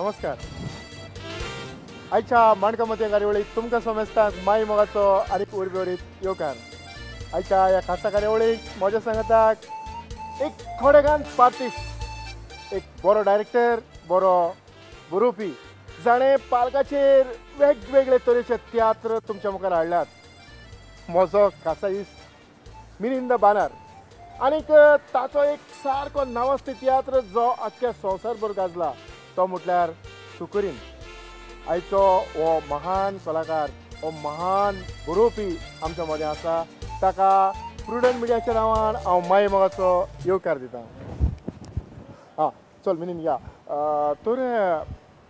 नमस्कार. आयच्या माणकम मतीयम कार्यावळीक तुमकां समेस्तांक माय मोगाचो आनीक उर्बेवरीत येवकार. आयच्या ह्या खासा कार्यावळीक म्हज्या सांगाताक एक खोडेगान आर्टिस्ट, एक बरो डायरेक्टर, बरो बरोवपी जाणें पालकाचेर वेगवेगळे तरेचे तियात्र तुमच्या मुखार हाडल्यात. म्हजो खासा इश्ट मिनिन द बानर आनीक ताचो एक सारको नांवाजतो तियात्र जो आख्ख्या संवसारभर गाजला तो म्हटल्यार सुकुरीन. आयचो हो महान कलाकार, हो महान बरोवपी आमच्या मदें आसा. ताका प्रुडंट मिडियाच्या नांवान हांव माय मोगाचो येवकार दितां. हां चल मिनीन या. तर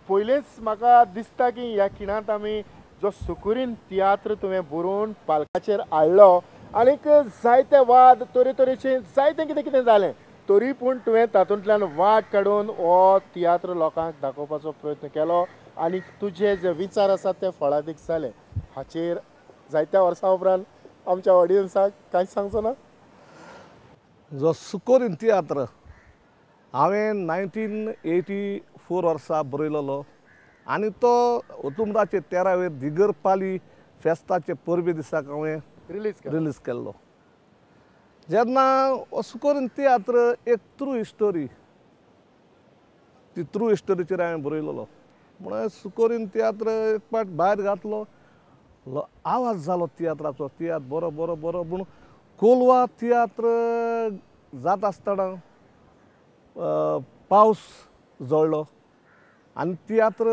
पयलेंच म्हाका दिसता की ह्या खिणांत आमी जो सुकुरीन तियात्र तुवें बरोवन पालकाचेर हाडलो आनीक जायते वाद तरेतरेचे जायतें कितें कितें जालें तरी पूण तुवें तातूंतल्यान वाट काडून हो तियात्र लोकांक दाखोवपाचो प्रयत्न केलो आनी तुजे जे विचार आसात ते फळादीक जाले. हाचेर जायत्या वर्सां उपरांत आमच्या ऑडियन्साक कांयच सांगचो ना. जो सुकुरीन तियात्र हांवें 1984 वर्सा बरयलोलो आनी तो ओतुंबराचे 13वे दिगरपाली फेस्ताचे परबे दिसाक हांवें रिलीज केल्लो. जेन्ना हो सुकुरीन तियात्र एक ट्रू स्टोरी, ती ट्रू स्टोरीचेर हांवें बरयलोलो म्हणून सुकुरीन तियात्र एक पाट भायर घातलो. आवाज जालो तियात्राचो, तियात्र बरो बरो बरो पूण कोलवा तियात्र जात आसतना पावस जळ्ळो आनी तियात्र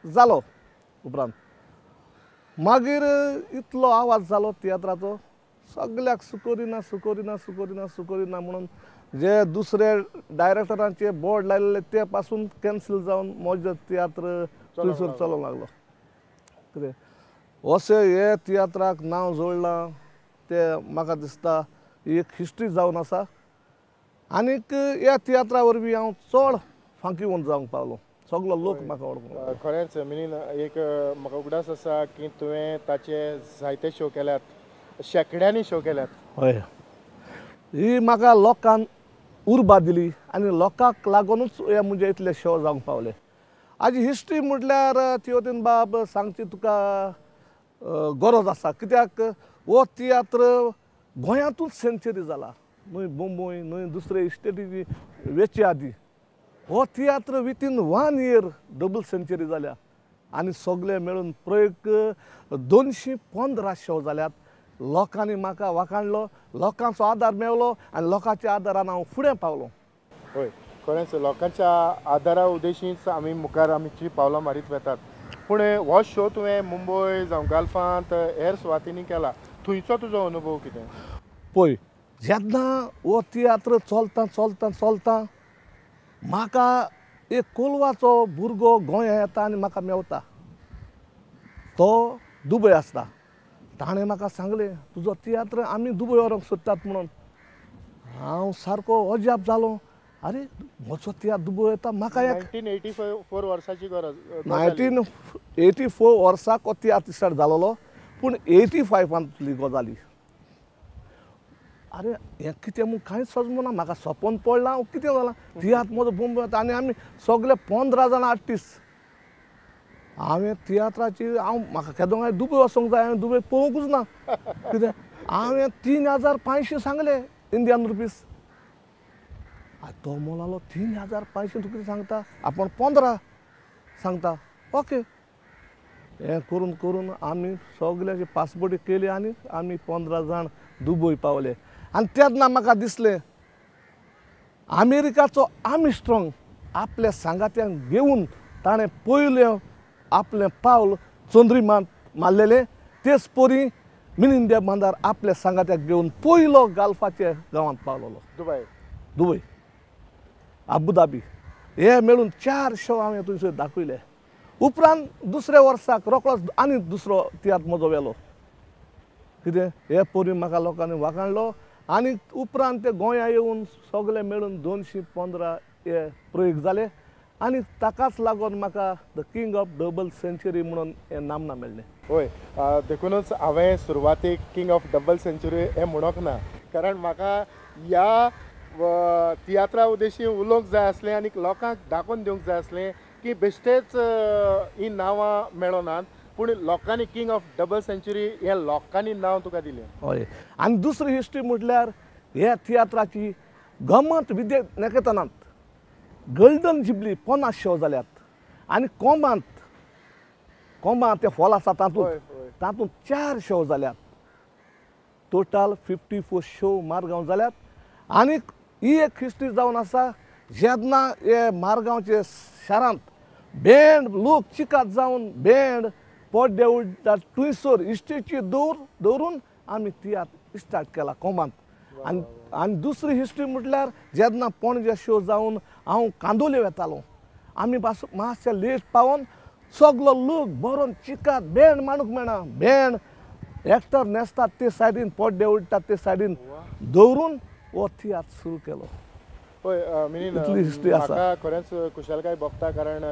जालो उपरांत. मागीर इतलो आवाज जालो तियात्राचो सगळ्याक सुकुरीना सुकुरीना सुकुरीना सुकुरीना म्हणून जे दुसरे डायरेक्टरांचे बोर्ड लायलेले ते पासून कॅन्सल जावन म्हजें तियात्र थंयसर चलोंक लागलो. कितें अशें हे तियात्राक नांव जोडलां तें म्हाका दिसता एक हिस्ट्री जावन आसा आनीक ह्या तियात्रा वरवीं हांव चड फांकीवंत जावंक पावलो. सगळो लोक म्हाका वळखूंक. खरेंच मिनीन एक म्हाका उगडास आसा की तुवें ताचे जायते शो केल्यात, शेकड्यांनी शो केल्यात. हय, ही म्हाका लोकांक उर्बा दिली आनी लोकांक लागूनच हे म्हणजे इतले शो जावंक पावले. हाजी हिस्ट्री म्हटल्यार तिवतीन बाब सांगची तुका गरज आसा. कित्याक हो तियात्र गोंयांतूच सेंचुरी जाला, न्हय मुंबय न्हय दुसरे स्टेटीची वेची आदी. हो तियात्र विथीन 1 year डबल सेंचुरी जाल्या आनी सगळे मेळून प्रयोग 215 शो जाल्यात. लोकांनी म्हाका वाखाणलो, लोकांचो आदार मेळ्ळो आनी लोकांच्या आदारान हांव फुडें पावलो. हय खरेंच लोकांच्या आदारा उदेशीच आमी मुखार आमची पावलां मारीत वेतात. पूण हो शो तुवें मुंबय जावं गाल्फांत हेर सुवातींनी केला, थंयचो तुजो अनुभव कितें? पळय, जेन्ना हो तियात्र चलता चलता चलता म्हाका एक कोलवाचो भुरगो गोंया येता आनी म्हाका मेवता. तो दुबय आसता. ताणें म्हाका सांगलें तुजो तियात्र आमी दुबय व्हरोंक सोदतात म्हणून. हांव सारको अजाप जालो. आरे म्हजो तियात्र दुबय येता म्हाका. 1984 वर्साची गरज. 1984 वर्साक हो तियात्र स्टार्ट जालोलो पूण 85 गजाली. आरे हें कितें म्हूण कांयच समजना. म्हाका सपन पडलां हांव कितें जालां. तियात्र म्हजो मुंबय येता आनी आमी सगळे 15 जाणां आर्टिस्ट. हांवें तियात्राची म्हाका केदों हांवें दुबय वचोंक जाय, हांवें दुबय पळोवंकूच ना. कितें हांवें 3500 सांगले इंडियन रुपीज. तो म्हणलो 3500 तूं कितें सांगता, आपूण 15 सांगता. ओके. हें करून करून आमी सगळ्याची पासपोर्टी केली आनी आमी 15 जाण दुबय पावले. आनी तेन्ना म्हाका दिसलें अमेरिकाचो आर्मस्ट्राँग आपल्या सांगात्यांक घेवन ताणें पयलें आपलें पावल चंद्रिमांत मारलेलें. तेच परी मिनीन द बानर आपल्या सांगात्याक घेवन पयलो गाल्फाच्या गांवांत पावलोलो. दुबय अबुधाबी हे मेळून 4 शो हांवें थंयसर दाखयले. उपरांत दुसऱ्या वर्साक रोखडोच आनी दुसरो तियात्र म्हजो वेलो. कितें हे परी म्हाका लोकांनी वाखाणलो आनी उपरांत ते गोंया येवन सगळे मेळून 215 हे प्रयोग जाले आनी ताकाच लागून म्हाका the king of double century म्हणून हें नामना मेळ्ळें. हय, देखूनच हांवें सुरवातेक किंग ऑफ डबल सेंचुरी हें म्हणोंक ना, कारण म्हाका ह्या तियात्रा उद्देशी उलोवंक जाय आसलें आनी लोकांक दाखोवन दिवंक जाय आसलें की बेश्टेच ही नांवां मेळोनात पूण लोकांनी किंग ऑफ डबल सेंचुरी हें लोकांनी नांव तुका दिलें. हय आनी दुसरी हिस्ट्री म्हटल्यार ह्या तियात्राची गमत विद्यानिकेतनांत गोल्डन जुबली 50 शो जाल्यात आनी कोंबांत ते हॉल आसा तातूंत 4 शो जाल्यात. टोटल 54 शो मारगांव जाल्यात. आनी ही एक हिस्ट्री जावन आसा जेन्ना हे मारगांवचे शारांत बँड लोक चिकात जावन बँड पोड्डेवूड टुयसोर इश्टेची दवरून आमी तियात्र स्टार्ट केला कोंबांत. आनी दुसरी हिस्ट्री म्हटल्यार जेन्ना पणजे शो जावन हांव कांदोले वेतालो आमी मातशे लेट पावोन सगलो लोक बरोवन चिकात बँड मांडूंक मेळना. बँड एक्टर न्हेसतात ते सायडीन पोड्डे उडटात ते सायडीन दवरून हो तियात्र सुरू केलो. हय मिनीन हिस्ट्री आसा. म्हाका खरेंच खुशालकाय भोगता कारण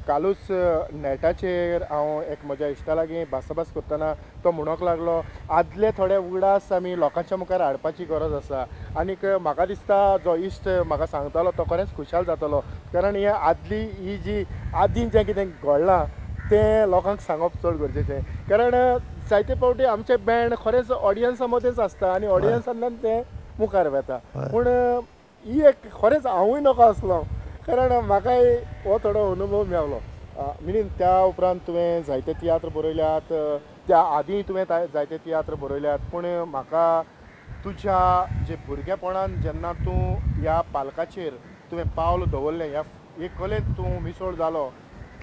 कालूच नेटाचेर हांव एक म्हज्या इश्टा लागीं भासाभास करतना तो म्हणूंक लागलो आदले थोडे उगडास आमी लोकांच्या मुखार हाडपाची गरज आसा. आनीक म्हाका दिसता जो इश्ट म्हाका सांगतालो तो खरेंच खुशाल जातलो कारण हे आदली ही जी आदीं जें कितें घडलां तें लोकांक सांगप चड गरजेचें. कारण जायते फावटी आमचे बँड खरेंच ऑडियन्सा मदेंच आसता आनी ऑडियन्सांतल्यान ते मुखार वेता. पूण ही एक खरेंच हांवूय नको आसलो कारण म्हाकाय हो थोडो अनुभव मेळ्ळो. मिनीन त्या उपरांत तुवें जायते तियात्र बरयल्यात त्या आदीं तुवें जायते तियात्र बरयल्यात पूण म्हाका तुज्या जे भुरगेपणान जेन्ना तूं ह्या पालकाचेर तुवें पावल दवरलें ह्या एक कलेंत तूं मिसळ जालो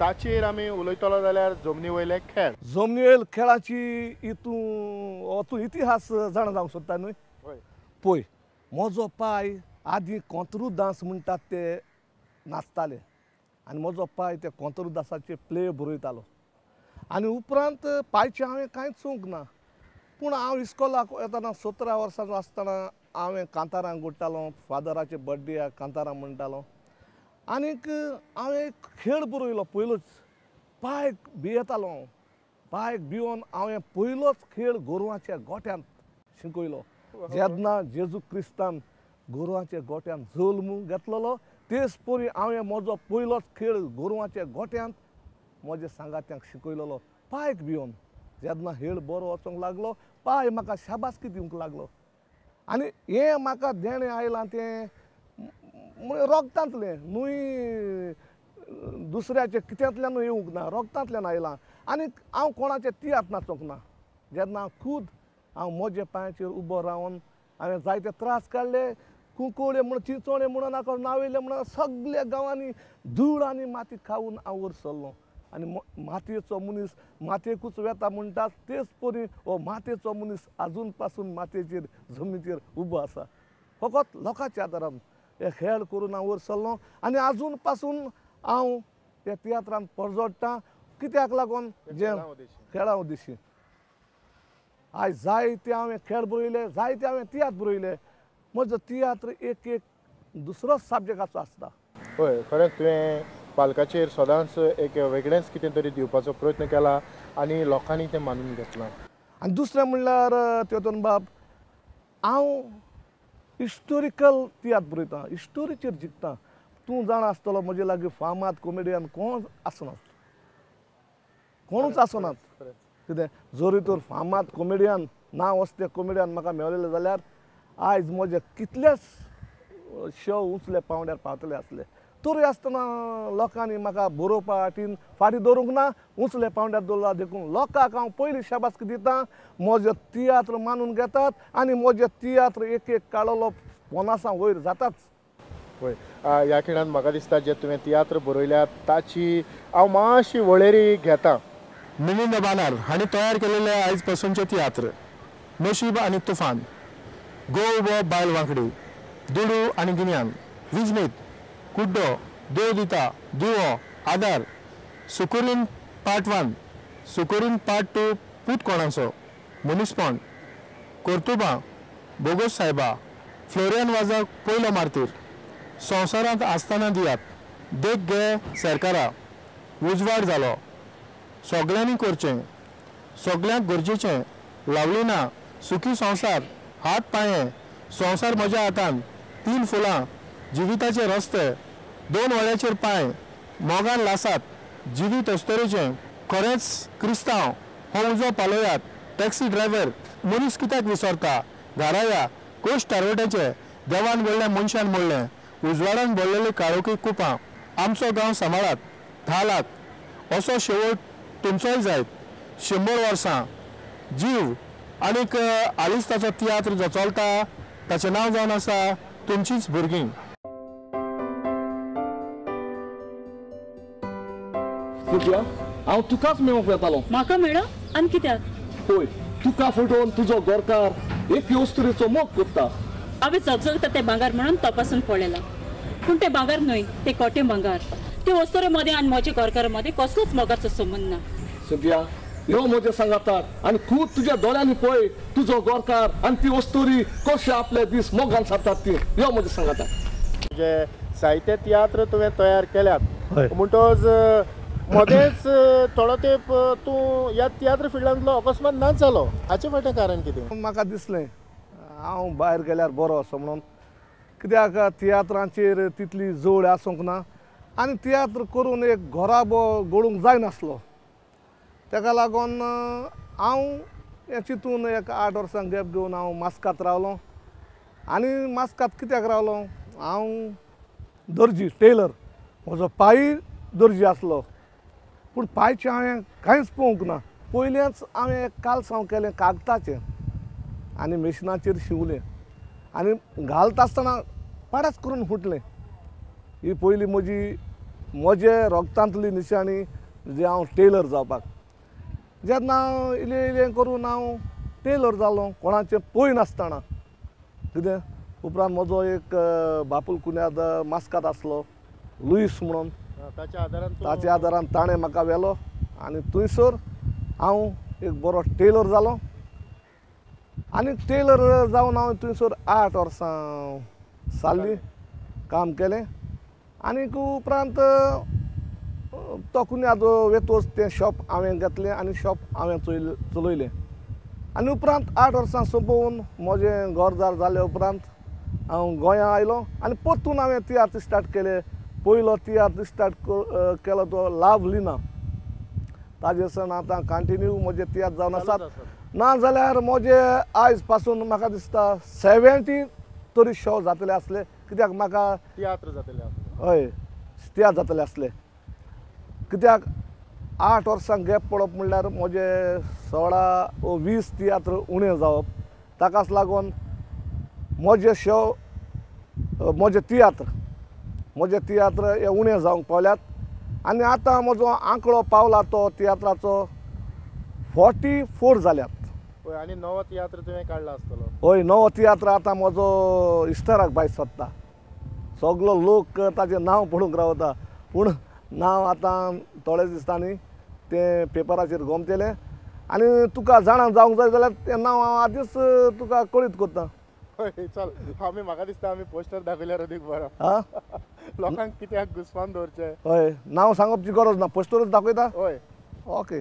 ताचेर आमी उलयतलो जाल्यार जमनी वयले खेळ. जमनी वयले खेळाची तूं इतिहास जाणा जावंक सोदता न्हय. पळय म्हजो पाय आदीं कोंतरू डांस म्हणटात ते नाचताले आनी म्हजो पाय ते कोंतरू डांसाचे प्ले बरयतालो आनी उपरांत पायचें हांवें कांयच चूक ना. पूण हांव इस्कॉलाक येतना 17 वर्सांचो आसतना हांवें कांतारांक घडटालो फादराचे बर्थडेक कांतारां म्हणटालो आनीक हांवें एक खेळ बरयलो पयलोच पांयक भियेतालो हांव. पांयक भिवून हांवें पयलोच खेळ गोरवांच्या गोठ्यांत शिकयलो. जेन्ना जेजू क्रिस्तान गोरवांच्या गोठ्यांत जल्म घेतलेलो तेच परी हांवें म्हजो पयलोच खेळ गोरवांच्या गोठ्यांत म्हज्या सांगात्यांक शिकयलेलो पांयक भिवून. जेन्ना खेळ बरो वचूंक लागलो पांय म्हाका शाबासकी दिवंक लागलो आनी हें म्हाका देणें आयलां तें रोगतांतलें न्हय दुसऱ्याचे कित्यांतल्यान येवंक ना रोगतांतल्यान आयलां. आनी हांव कोणाचें तियात्र नाचोंक ना. जेन्ना हांव म्हज्या पांयाचेर उबो रावन हांवें जायते त्रास काडले कुंकोळे म्हण चिंचोळे म्हणून नाका नावेले म्हणून सगळ्या गांवांनी धूळ आनी माती खावून हांव वयर सरलो आनी मातयेचो मनीस मातयेकूच वेता म्हणटात तेच परी हो मातयेचो मनीस आजून पासून मातयेचेर जमनीचेर उबो आसा. फकत लोकांच्या आदारान हे खेळ करून हांव वयर सरलो आनी आजून पासून हांव त्या तियात्रांत परजोडटां. कित्याक लागून जे खेळा उद्देशी आयज जायते हांवें खेळ बरयले जायते हांवें तियात्र बरयले. म्हजो तियात्र एक दुसरोच सब्जेक्टाचो आसता. हय खरेंच तुवें पालकाचेर सदांच एक वेगळेंच कितें तरी दिवपाचो प्रयत्न केला आनी लोकांनी तें मानून घेतलां. आनी दुसरें म्हणल्यार तेतून बाब हांव हिस्टोरिकल तियात्र बरयतां हिस्टोरीचेर जिखतां. तूं जाणा आसतलो म्हजे लागीं फामाद कॉमेडियन कोण आसनात कोणूच आसनात. कितें जोरी तर फामाद कॉमेडियन नांव असते कॉमेडियन म्हाका मेळलेले जाल्यार आयज म्हजे कितलेच शो उंचले पावंड्यार पावतले आसले. तरी आसतना लोकांनी म्हाका बरोवपा वाटेन फाटीं दवरूंक ना. उंचले पावंड्यार दवरला देखून लोकांक हांव पयलीं शाबासकी दितां. म्हजें तियात्र मानून घेतात आनी म्हजें तियात्र एक काळलो 50 वयर जाताच. पळय ह्या खिणान म्हाका दिसता जे तुवें तियात्र बरयल्यात ताची हांव मातशी वळेरी घेतां. मिनीन बानार हांणी तयार केलेले आयज पासूनचे तियात्र नशीब आनी तुफान, गोव व बायल वांकडी, दुडू आनी गिन्यान, विजमीत, कुड्डो, देव दिता, दिवो, आदार, सुकुरीन पार्ट 1, सुकुरीन पार्ट 2 पूत कोणाचो, मनीसपण, कोर्तुबा, बोगस सायबा, फ्लोरियन वाजाक पयलो मारतीर, संवसारांत आसतना दियात, देख गे सरकारा, उजवाड जालो, सगळ्यांनी करचें, सगळ्यांक गरजेचें, लावलिना, सुखी संवसार, हात पांये, संवसार म्हज्या हातान, 3 फुलां जिविताचे रस्ते 2 वळ्याचेर पांय मोगान लासात जिवीत अस्तरेचें खरेंच क्रिस्तांव हो उजो पालोयात टॅक्सी ड्रायव्हर मनीस कित्याक विसरता घराया कोश टारवट्याचे देवान व्हडल्या मनशान मोडलें उजवाडान भरलेली काळोखी कुपां आमचो गांव सांबाळात 10 लाख असो शेवट तुमचोय जायत 100 वर्सां जीव आनीक हालींच ताचो तियात्र जो चलता ताचें नांव जावन आसा तुमचीच भुरगीं. हांव तुकाच मेळोंक येतालो. म्हाका मेळो आनी कित्याक? पळय तुका फटोवन तुजो गोरकार एक वस्तुरेचो मोग करता. हांवें चकचकता ते भांगार म्हणून तपासून पळयला पूण ते भांगार न्हय ते खोटे भांगार. ते वस्तुरे मदें आनी म्हज्या गोरकारा मदें कसलोच मोगाचो संबंद ना. सद्या ह्यो म्हजे सांगातात आनी खूब तुज्या दोळ्यांनी पळय तुजो गोरकार आनी ती वस्तुरी कशे आपले दीस मोगान सारतात ती ह्यो म्हजे सांगातात. जे साहित्य तियात्र तुवें तयार केल्यात म्हणटोच मदेंच थोडो तेंप तूं ह्या तियात्र फिल्डांतलो अकस्मात ना जालो हाचें फाटलें कारण कितें? म्हाका दिसलें हांव भायर गेल्यार बरो असो म्हणून कित्याक तियात्रांचेर तितली जोड आसूंक ना आनी तियात्र करून एक घोराबो घडोवंक जायनासलो. ताका लागून हांव हे चिंतून एक 8 वर्सां गॅप घेवन हांव मास्कात रावलो. आनी मास्कात कित्याक रावलो? हांव दर्जी टेलर म्हजो पाय दर्जी आसलो पूण पांयचें हांवें कांयच पळोवंक ना. पयलेंच हांवें एक कालसांव केलें कागदाचें आनी मेशिनाचेर शिंवलें आनी घालता आसतना पाडाच करून फुटलें. ही पयली म्हजे रोगतांतली निशाणी जे हांव टेलर जावपाक. जेन्ना इल्लें इल्लें करून हांव टेलर जालो कोणाचें पळय नासतना कितें उपरांत म्हजो एक बापूल कुन्याद मास्कात आसलो लुईस म्हणून ताच्या आदारान ताणें म्हाका व्हेलो आनी थंयसर हांव एक बरो टेलर जालो. आनी टेलर जावन हांव थंयसर 8 वर्सां साल्ली काम केलें. आनीक उपरांत तो कुन्याद वेतोच तें शॉप हांवें घेतलें आनी शॉप हांवें चलयलें. आनी उपरांत 8 वर्सां सोंपोवन म्हजें घरदार जाले उपरांत हांव गोंया आयलो आनी परतून हांवें तियात्र स्टार्ट केलें. पयलो तियात्र स्टार्ट केलो तो लाभ लिना. ताजे सन आतां कंटिन्यू म्हजे तियात्र जावन आसात. ना जाल्यार म्हजे आयज पासून म्हाका दिसता 70 तरी शो जातले आसले कित्याक म्हाका तियात्र जातले हय तियात्र जातले आसले. कित्याक 8 वर्सां गॅप पडप म्हणल्यार म्हजे 16 वा 20 तियात्र उणें जावप. ताकाच लागून म्हजे शो म्हजे तियात्र हे उणें जावंक पावल्यात. आनी आतां म्हजो आंकडो पावला तो तियात्राचो 44 जाल्यात. आनी नवो तियात्र तुवें काडला आसतलो? हय नवो तियात्र आतां म्हजो इश्टाराक भायर सरता. सगलो लोक ताचें नांव पळोवंक रावता पूण नांव आतां थोडे दिसतांनी तें पेपराचेर गोमतेलें आनी तुका जाणा जावंक जाय जाल्यार तें नांव हांव आदींच तुका कळीत करता. हय चल म्हाका दिसता आमी पोस्टर दाखयल्यार अदीक बरो. लोकांक कित्याक घुस्पान दवरचें. हय नांव सांगपाची गरज ना पोस्टरच दाखयता. हय ओके.